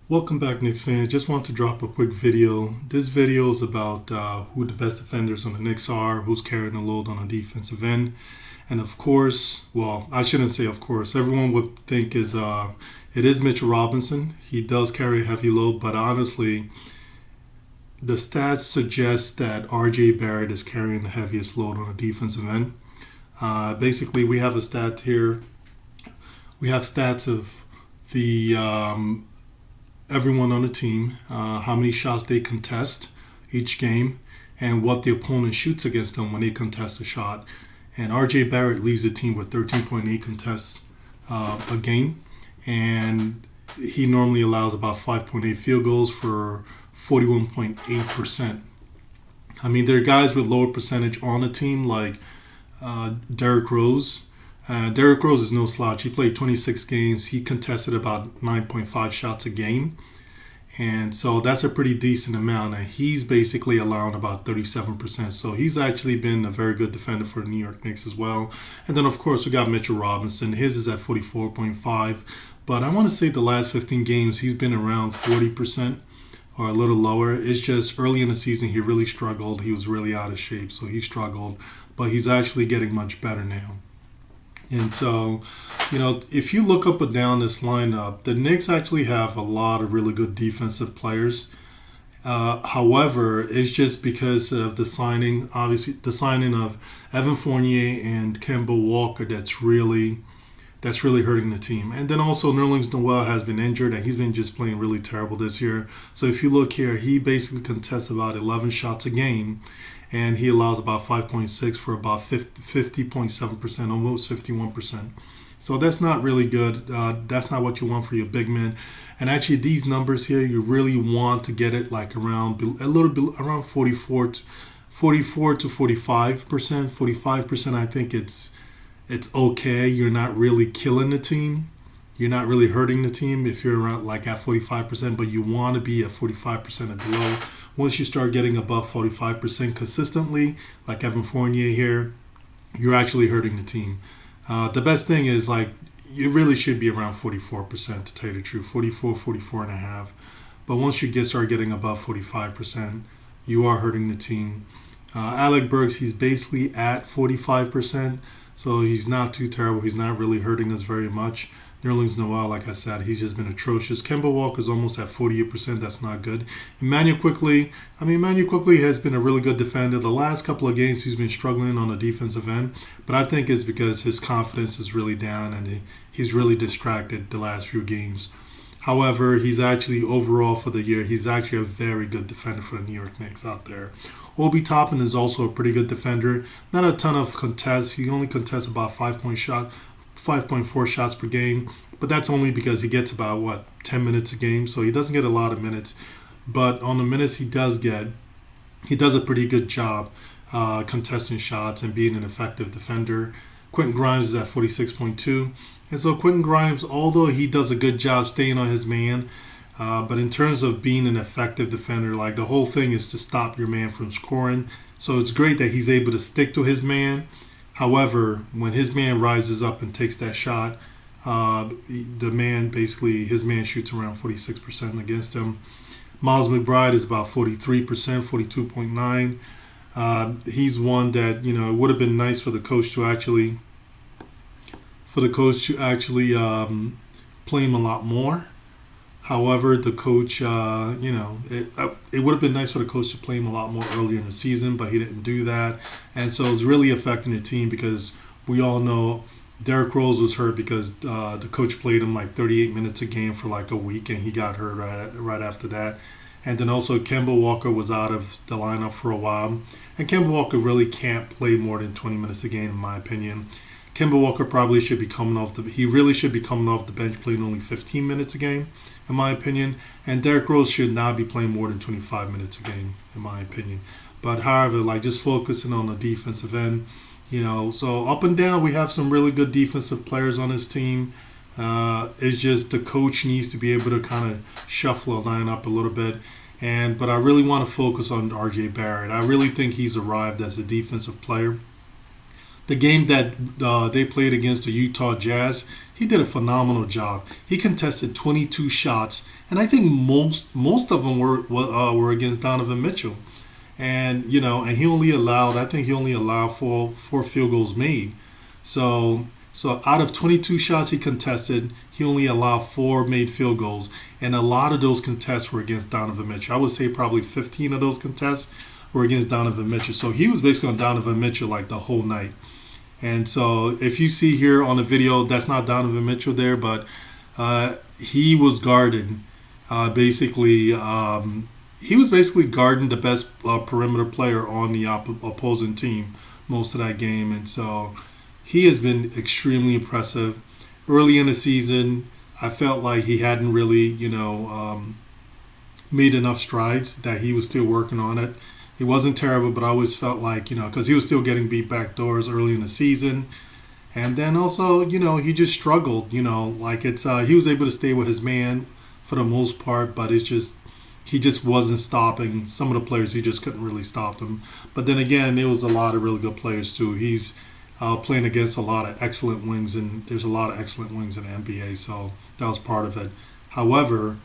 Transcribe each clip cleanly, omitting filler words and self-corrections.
Welcome back, Knicks fans. Just want to drop a quick video. This video is about who the best defenders on the Knicks are, who's carrying the load on the defensive end. And of course, well, I shouldn't say of course, everyone would think it is Mitchell Robinson. He does carry a heavy load, but honestly, the stats suggest that RJ Barrett is carrying the heaviest load on the defensive end. Basically, we have a stat here. We have stats of the everyone on the team, how many shots they contest each game, and what the opponent shoots against them when they contest a shot. And RJ Barrett leads the team with 13.8 contests a game, and he normally allows about 5.8 field goals for 41.8%. I mean, there are guys with lower percentage on the team like Derrick Rose. Derrick Rose is no slouch. He played 26 games. He contested about 9.5 shots a game. And so that's a pretty decent amount. And he's basically allowing about 37%. So he's actually been a very good defender for the New York Knicks as well. And then, of course, we got Mitchell Robinson. His is at 44.5. But I want to say the last 15 games, he's been around 40% or a little lower. It's just early in the season, he really struggled. He was really out of shape, so he struggled. But he's actually getting much better now. And so, if you look up and down this lineup, the Knicks actually have a lot of really good defensive players. However, it's just because of the signing, obviously, the signing of Evan Fournier and Kemba Walker that's really hurting the team. And then also Nerlens Noel has been injured and he's been just playing really terrible this year. So if you look here, he basically contests about 11 shots a game. And he allows about 5.6 for about 50.7%, almost 51%. So that's not really good. That's not what you want for your big man. And actually, these numbers here, you really want to get it like around a little bit around 44 to 45%. 45%, I think it's okay. You're not really killing the team. You're not really hurting the team if you're around like at 45%, but you want to be at 45% and below. Once you start getting above 45% consistently, like Evan Fournier here, you're actually hurting the team. The best thing is like you really should be around 44% to tell you the truth, 44 and a half. But once you start getting above 45%, you are hurting the team. Alec Burks, he's basically at 45%, so he's not too terrible. He's not really hurting us very much. Nerlens Noel, like I said, he's just been atrocious. Kemba Walker's almost at 48%. That's not good. Emmanuel Quickley has been a really good defender. The last couple of games, he's been struggling on the defensive end, but I think it's because his confidence is really down and he's really distracted the last few games. However, he's actually overall for the year, he's actually a very good defender for the New York Knicks out there. Obi Toppin is also a pretty good defender. Not a ton of contests. He only contests about 5.4 shots per game, but that's only because he gets about 10 minutes a game, so he doesn't get a lot of minutes. But on the minutes he does get, he does a pretty good job contesting shots and being an effective defender. Quentin Grimes is at 46.2, and so Quentin Grimes, although he does a good job staying on his man, but in terms of being an effective defender, like the whole thing is to stop your man from scoring. So it's great that he's able to stick to his man. However, when his man rises up and takes that shot, his man shoots around 46% against him. Miles McBride is about 43%, 42.9. He's one that, it would have been nice for the coach to actually play him a lot more. However, the coach, it would have been nice for the coach to play him a lot more earlier in the season, but he didn't do that. And so it's really affecting the team because we all know Derrick Rose was hurt because the coach played him like 38 minutes a game for like a week, and he got hurt right after that. And then also Kemba Walker was out of the lineup for a while. And Kemba Walker really can't play more than 20 minutes a game, in my opinion. Kemba Walker probably should be coming off the bench playing only 15 minutes a game, in my opinion. And Derrick Rose should not be playing more than 25 minutes a game, in my opinion. But however, just focusing on the defensive end, so up and down, we have some really good defensive players on this team. It's just the coach needs to be able to kind of shuffle a line up a little bit. But I really want to focus on RJ Barrett. I really think he's arrived as a defensive player. The game that they played against the Utah Jazz, he did a phenomenal job. He contested 22 shots, and I think most of them were against Donovan Mitchell. And and I think he only allowed four field goals made. So out of 22 shots he contested, he only allowed 4 made field goals, and a lot of those contests were against Donovan Mitchell. I would say probably 15 of those contests were against Donovan Mitchell. So he was basically on Donovan Mitchell like the whole night. And so if you see here on the video, that's not Donovan Mitchell there, but he was guarding basically. He was basically guarding the best perimeter player on the opposing team most of that game. And so he has been extremely impressive. Early in the season, I felt like he hadn't really, made enough strides, that he was still working on it. It wasn't terrible, but I always felt like, because he was still getting beat back doors early in the season. And then also, he just struggled, like he was able to stay with his man for the most part, but he just wasn't stopping some of the players. He just couldn't really stop them. But then again, there was a lot of really good players too. He's playing against a lot of excellent wings, and there's a lot of excellent wings in the NBA, so that was part of it. However,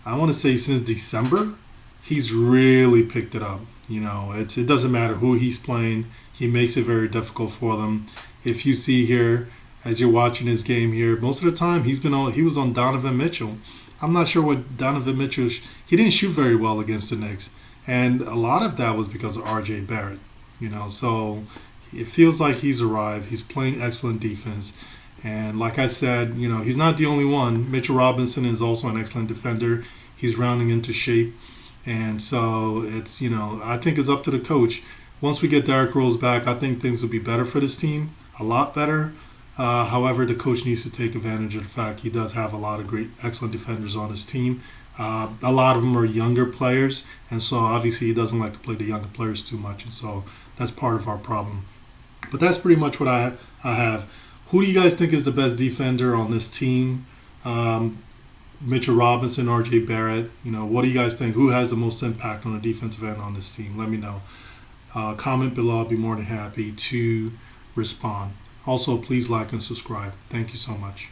I want to say since December, he's really picked it up. It doesn't matter who he's playing. He makes it very difficult for them. If you see here, as you're watching his game here, most of the time he was on Donovan Mitchell. I'm not sure what Donovan Mitchell. He didn't shoot very well against the Knicks, and a lot of that was because of R.J. Barrett. So it feels like he's arrived. He's playing excellent defense, and like I said, he's not the only one. Mitchell Robinson is also an excellent defender. He's rounding into shape, and so it's I think it's up to the coach. Once we get Derrick Rose back, I think things will be better for this team, a lot better. However, the coach needs to take advantage of the fact he does have a lot of great, excellent defenders on his team. A lot of them are younger players, and so obviously he doesn't like to play the younger players too much, and so that's part of our problem. But that's pretty much what I have. Who do you guys think is the best defender on this team? Mitchell Robinson, R.J. Barrett. What do you guys think? Who has the most impact on the defensive end on this team? Let me know. Comment below. I'll be more than happy to respond. Also, please like and subscribe. Thank you so much.